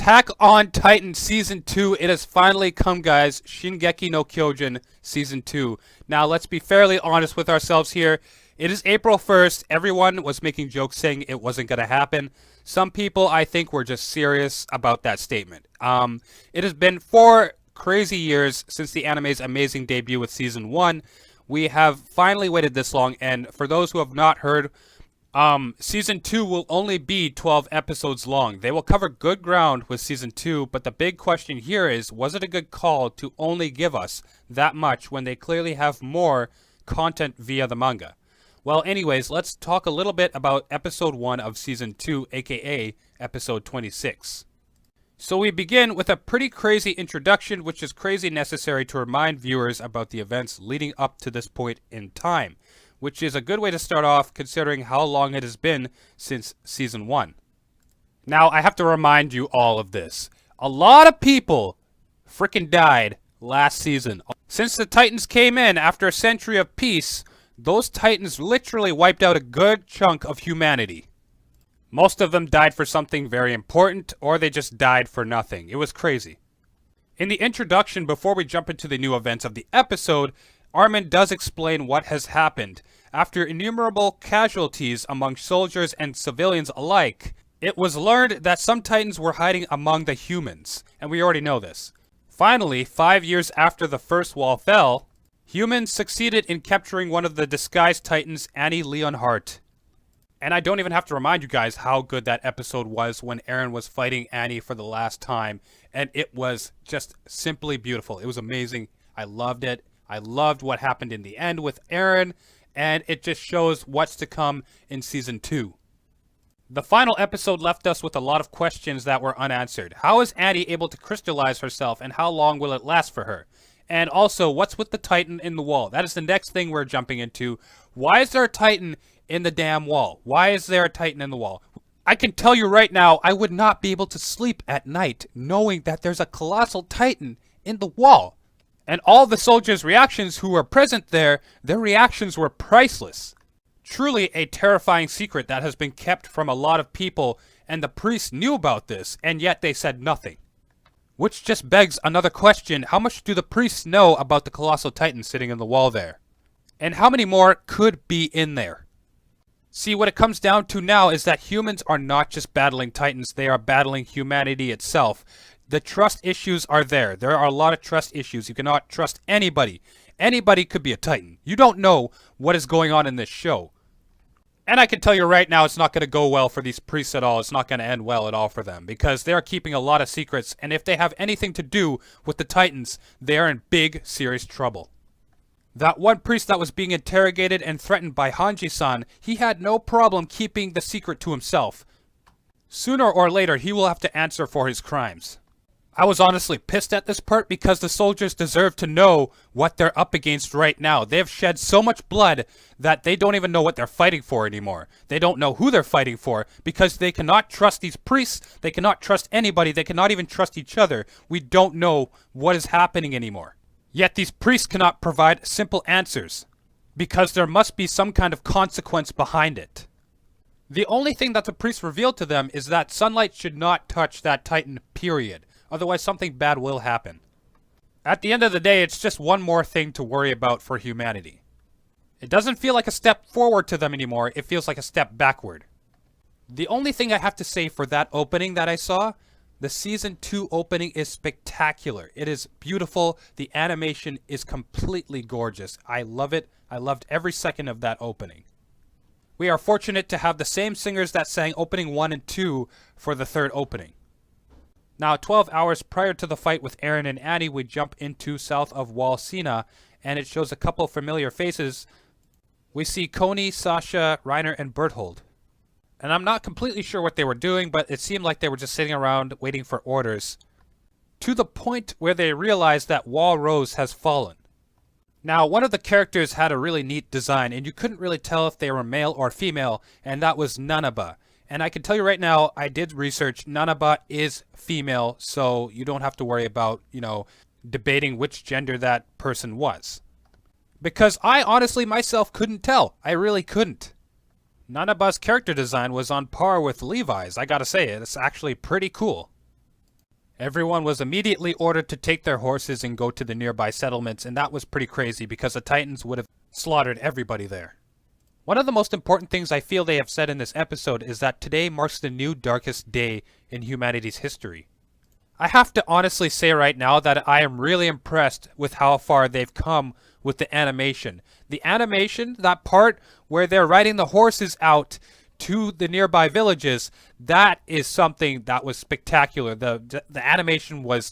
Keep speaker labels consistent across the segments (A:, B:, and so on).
A: Attack on Titan Season 2, it has finally come, guys. Shingeki no Kyojin Season 2. Now, let's be fairly honest with ourselves here. It is April 1st. Everyone was making jokes saying it wasn't going to happen. Some people, I think, were just serious about that statement. It has been 4 crazy years since the anime's amazing debut with Season 1. We have finally waited this long, and for those who have not heard, Season 2 will only be 12 episodes long. They will cover good ground with Season 2, but the big question here is, was it a good call to only give us that much when they clearly have more content via the manga? Well, anyways, let's talk a little bit about Episode 1 of Season 2, aka Episode 26. So we begin with a pretty crazy introduction, which is crazy necessary to remind viewers about the events leading up to this point in time, which is a good way to start off considering how long it has been since Season 1. Now, I have to remind you all of this. A lot of people freaking died last season. Since the Titans came in after a century of peace, those Titans literally wiped out a good chunk of humanity. Most of them died for something very important, or they just died for nothing. It was crazy. In the introduction, before we jump into the new events of the episode, Armin does explain what has happened. After innumerable casualties among soldiers and civilians alike, it was learned that some Titans were hiding among the humans, and we already know this. Finally, 5 years after the first wall fell, humans succeeded in capturing one of the disguised Titans, Annie Leonhardt. And I don't even have to remind you guys how good that episode was when Eren was fighting Annie for the last time, and it was just simply beautiful. It was amazing. I loved it. I loved what happened in the end with Eren, and it just shows what's to come in Season 2. The final episode left us with a lot of questions that were unanswered. How is Annie able to crystallize herself, and how long will it last for her? And also, what's with the Titan in the wall? That is the next thing we're jumping into. Why is there a Titan in the damn wall? Why is there a Titan in the wall? I can tell you right now, I would not be able to sleep at night knowing that there's a colossal Titan in the wall. And all the soldiers' reactions who were present there, their reactions were priceless. Truly a terrifying secret that has been kept from a lot of people, and the priests knew about this, and yet they said nothing. Which just begs another question: how much do the priests know about the colossal Titan sitting in the wall there? And how many more could be in there? See, what it comes down to now is that humans are not just battling Titans, they are battling humanity itself. The trust issues are there. There are a lot of trust issues. You cannot trust anybody. Anybody could be a Titan. You don't know what is going on in this show. And I can tell you right now, it's not going to go well for these priests at all. It's not going to end well at all for them, because they're keeping a lot of secrets, and if they have anything to do with the Titans, they're in big, serious trouble. That one priest that was being interrogated and threatened by Hanji-san, he had no problem keeping the secret to himself. Sooner or later, he will have to answer for his crimes. I was honestly pissed at this part because the soldiers deserve to know what they're up against right now. They've shed so much blood that they don't even know what they're fighting for anymore. They don't know who they're fighting for because they cannot trust these priests. They cannot trust anybody. They cannot even trust each other. We don't know what is happening anymore. Yet these priests cannot provide simple answers because there must be some kind of consequence behind it. The only thing that the priests revealed to them is that sunlight should not touch that Titan, period. Otherwise, something bad will happen. At the end of the day, it's just one more thing to worry about for humanity. It doesn't feel like a step forward to them anymore. It feels like a step backward. The only thing I have to say for that opening that I saw, the Season 2 opening is spectacular. It is beautiful. The animation is completely gorgeous. I love it. I loved every second of that opening. We are fortunate to have the same singers that sang opening 1 and 2 for the third opening. Now, 12 hours prior to the fight with Eren and Annie, we jump into south of Wall Sina, and it shows a couple familiar faces. We see Coney, Sasha, Reiner, and Berthold. And I'm not completely sure what they were doing, but it seemed like they were just sitting around waiting for orders, to the point where they realized that Wall Rose has fallen. Now, one of the characters had a really neat design, and you couldn't really tell if they were male or female, and that was Nanaba. And I can tell you right now, I did research, Nanaba is female, so you don't have to worry about, debating which gender that person was. Because I honestly myself couldn't tell. I really couldn't. Nanaba's character design was on par with Levi's, I gotta say. It's actually pretty cool. Everyone was immediately ordered to take their horses and go to the nearby settlements, and that was pretty crazy because the Titans would have slaughtered everybody there. One of the most important things I feel they have said in this episode is that today marks the new darkest day in humanity's history. I have to honestly say right now that I am really impressed with how far they've come with the animation. The animation, that part where they're riding the horses out to the nearby villages, that is something that was spectacular. The animation was,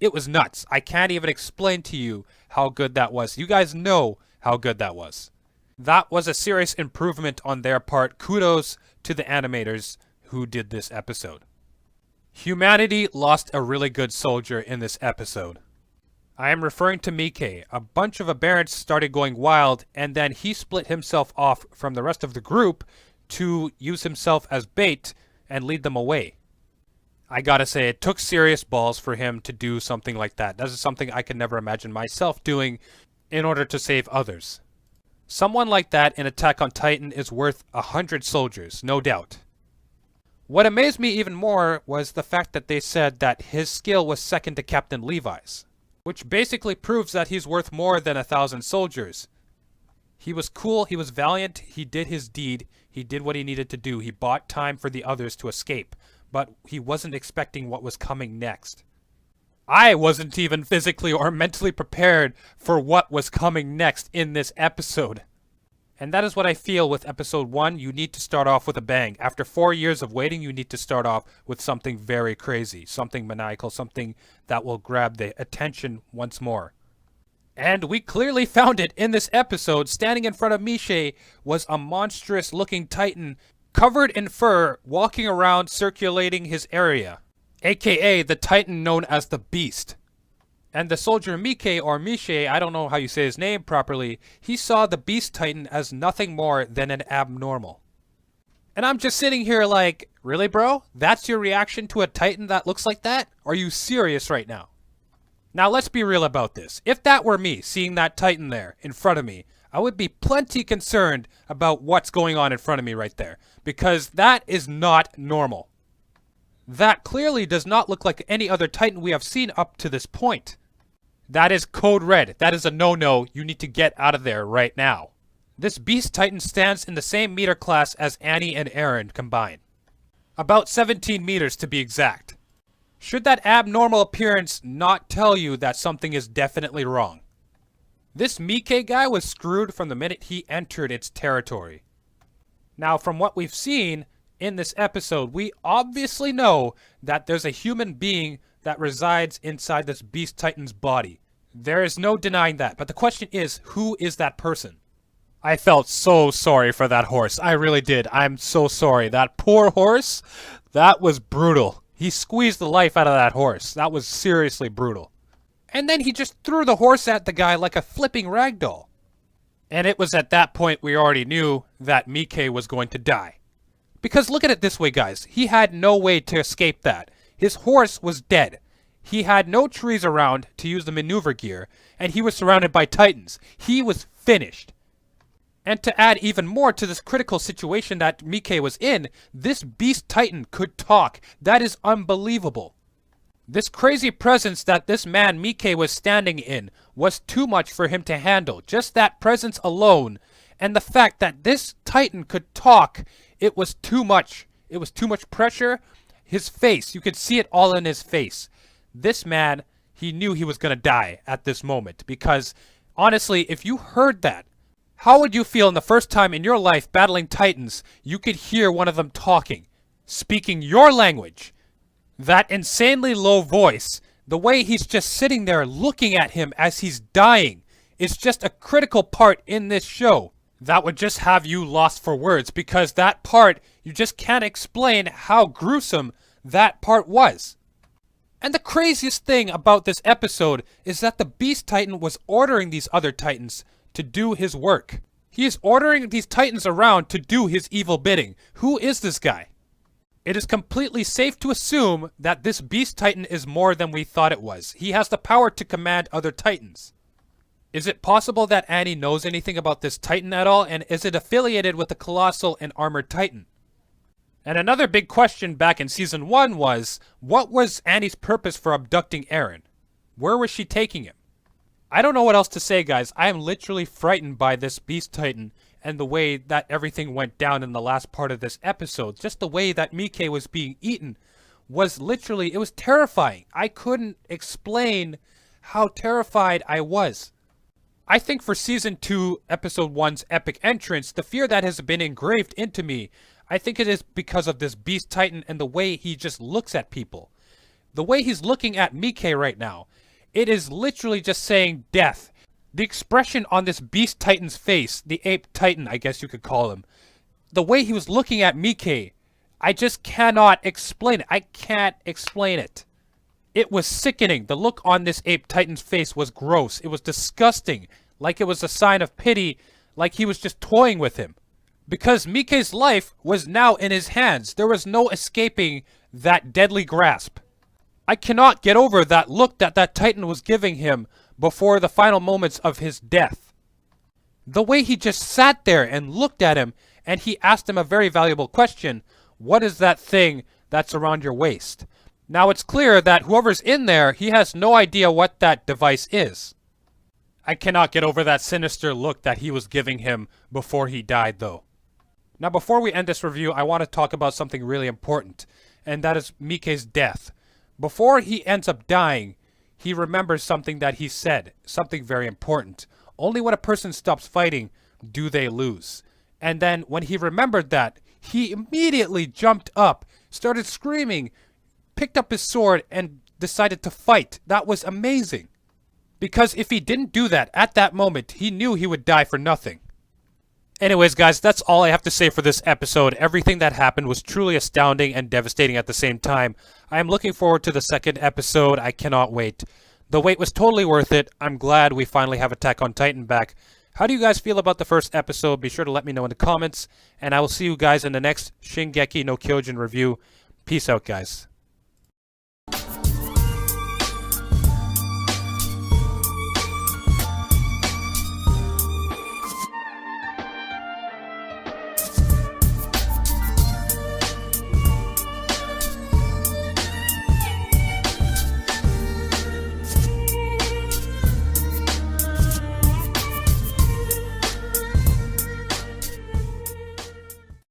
A: it was nuts. I can't even explain to you how good that was. You guys know how good that was. That was a serious improvement on their part. Kudos to the animators who did this episode. Humanity lost a really good soldier in this episode. I am referring to Mike. A bunch of aberrants started going wild, and then he split himself off from the rest of the group to use himself as bait and lead them away. I gotta say, it took serious balls for him to do something like that. That is something I could never imagine myself doing in order to save others. Someone like that in Attack on Titan is worth 100 soldiers, no doubt. What amazed me even more was the fact that they said that his skill was second to Captain Levi's, which basically proves that he's worth more than 1,000 soldiers. He was cool, he was valiant, he did his deed, he did what he needed to do. He bought time for the others to escape, but he wasn't expecting what was coming next. I wasn't even physically or mentally prepared for what was coming next in this episode. And that is what I feel with episode 1. You need to start off with a bang. After 4 years of waiting, you need to start off with something very crazy, something maniacal, something that will grab the attention once more. And we clearly found it in this episode. Standing in front of Miche was a monstrous looking Titan covered in fur, walking around circulating his area, aka the Titan known as the Beast. And the soldier Mike, or Miche, I don't know how you say his name properly, he saw the Beast Titan as nothing more than an abnormal. And I'm just sitting here like, really bro? That's your reaction to a Titan that looks like that? Are you serious right now? Now let's be real about this. If that were me, seeing that Titan there in front of me, I would be plenty concerned about what's going on in front of me right there. Because that is not normal. That clearly does not look like any other Titan we have seen up to this point. That is code red. That is a no-no. You need to get out of there right now. This Beast Titan stands in the same meter class as Annie and Eren combined. About 17 meters to be exact. Should that abnormal appearance not tell you that something is definitely wrong? This Mike guy was screwed from the minute he entered its territory. Now, from what we've seen in this episode, we obviously know that there's a human being that resides inside this Beast Titan's body. There is no denying that, but the question is, who is that person? I felt so sorry for that horse. I really did. I'm so sorry. That poor horse, that was brutal. He squeezed the life out of that horse. That was seriously brutal. And then he just threw the horse at the guy like a flipping ragdoll. And it was at that point we already knew that Mike was going to die. Because look at it this way, guys. He had no way to escape that. His horse was dead. He had no trees around to use the maneuver gear, and he was surrounded by Titans. He was finished. And to add even more to this critical situation that Mike was in, this Beast Titan could talk. That is unbelievable. This crazy presence that this man Mike was standing in was too much for him to handle. Just that presence alone, and the fact that this Titan could talk, it was too much. It was too much pressure. His face, you could see it all in his face. This man, he knew he was going to die at this moment. Because, honestly, if you heard that, how would you feel in the first time in your life battling Titans, you could hear one of them talking, speaking your language? That insanely low voice, the way he's just sitting there looking at him as he's dying, is just a critical part in this show. That would just have you lost for words, because that part, you just can't explain how gruesome that part was. And the craziest thing about this episode is that the Beast Titan was ordering these other Titans to do his work. He is ordering these Titans around to do his evil bidding. Who is this guy? It is completely safe to assume that this Beast Titan is more than we thought it was. He has the power to command other Titans. Is it possible that Annie knows anything about this Titan at all, and is it affiliated with the Colossal and Armored Titan? And another big question back in Season 1 was, what was Annie's purpose for abducting Eren? Where was she taking him? I don't know what else to say, guys. I am literally frightened by this Beast Titan and the way that everything went down in the last part of this episode. Just the way that Mike was being eaten was literally, it was terrifying. I couldn't explain how terrified I was. I think for Season 2, Episode 1's epic entrance, the fear that has been engraved into me, I think it is because of this Beast Titan and the way he just looks at people. The way he's looking at Mike right now, it is literally just saying death. The expression on this Beast Titan's face, the Ape Titan, I guess you could call him, the way he was looking at Mike, I just cannot explain it. I can't explain it. It was sickening. The look on this Ape Titan's face was gross. It was disgusting. Like it was a sign of pity, like he was just toying with him. Because Mike's life was now in his hands. There was no escaping that deadly grasp. I cannot get over that look that that Titan was giving him before the final moments of his death. The way he just sat there and looked at him, and he asked him a very valuable question. What is that thing that's around your waist? Now it's clear that whoever's in there, he has no idea what that device is. I cannot get over that sinister look that he was giving him before he died, though. Now, before we end this review, I want to talk about something really important, and that is Mike's death. Before he ends up dying, he remembers something that he said, something very important. Only when a person stops fighting do they lose. And then when he remembered that, he immediately jumped up, started screaming, picked up his sword, and decided to fight. That was amazing. Because if he didn't do that at that moment, he knew he would die for nothing. Anyways, guys, that's all I have to say for this episode. Everything that happened was truly astounding and devastating at the same time. I am looking forward to the second episode. I cannot wait. The wait was totally worth it. I'm glad we finally have Attack on Titan back. How do you guys feel about the first episode? Be sure to let me know in the comments. And I will see you guys in the next Shingeki no Kyojin review. Peace out, guys.